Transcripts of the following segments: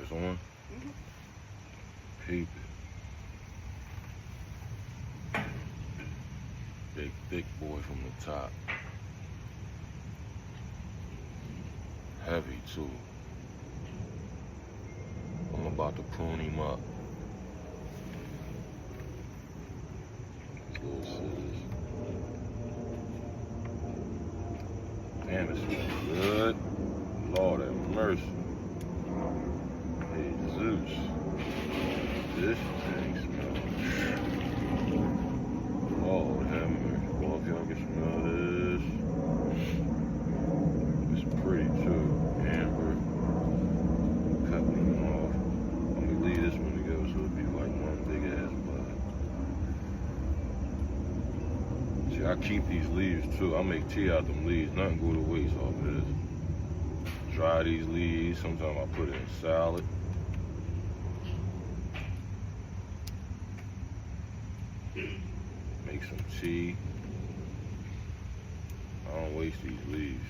It's on? Peep it. Big, thick boy from the top. Heavy, too. I'm about to prune him up. Little scissors. Damn, it smells good. Lord have mercy. Hey, Zeus. This thing smells. Lord have mercy. Well, if y'all can smell this. It's pretty too. Amber. Cutting off. I'm gonna leave this one together so it'll be like one big ass bud. See, I keep these leaves too. I make tea out them leaves. Nothing go to waste off of this. Dry these leaves. Sometimes I put it in salad. Make some tea. I don't waste these leaves.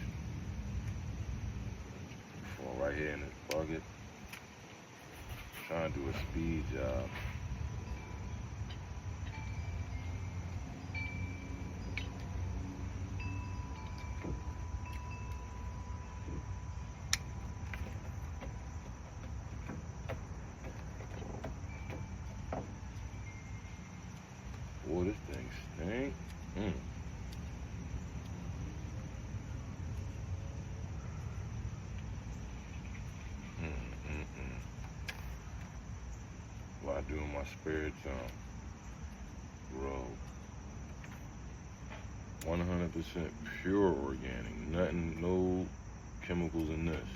Fall right here in this bucket. Trying to do a speed job. Boy, this thing stink. What I do in my spare time. Bro. 100% pure organic. Nothing, no chemicals in this.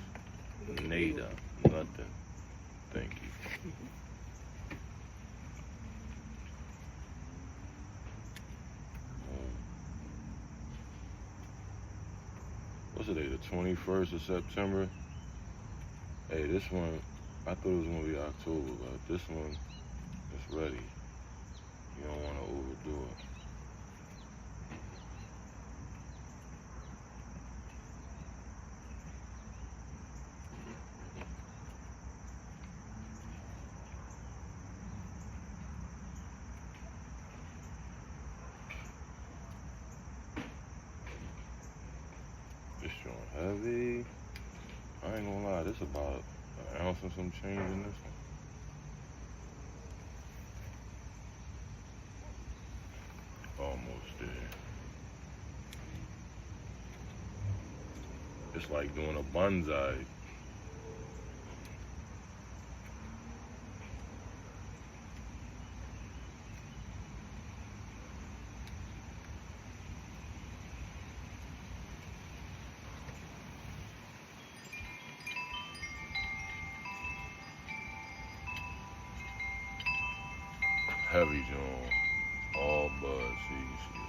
Nada. Nothing. Thank you. What's today, the 21st of September? Hey, this one, I thought it was gonna be October, but this one is ready. You don't wanna overdo it. This joint heavy. I ain't gonna lie, this about an ounce and some change in this one. Almost there. It's like doing a bonsai. Heavy joint. All bud, see.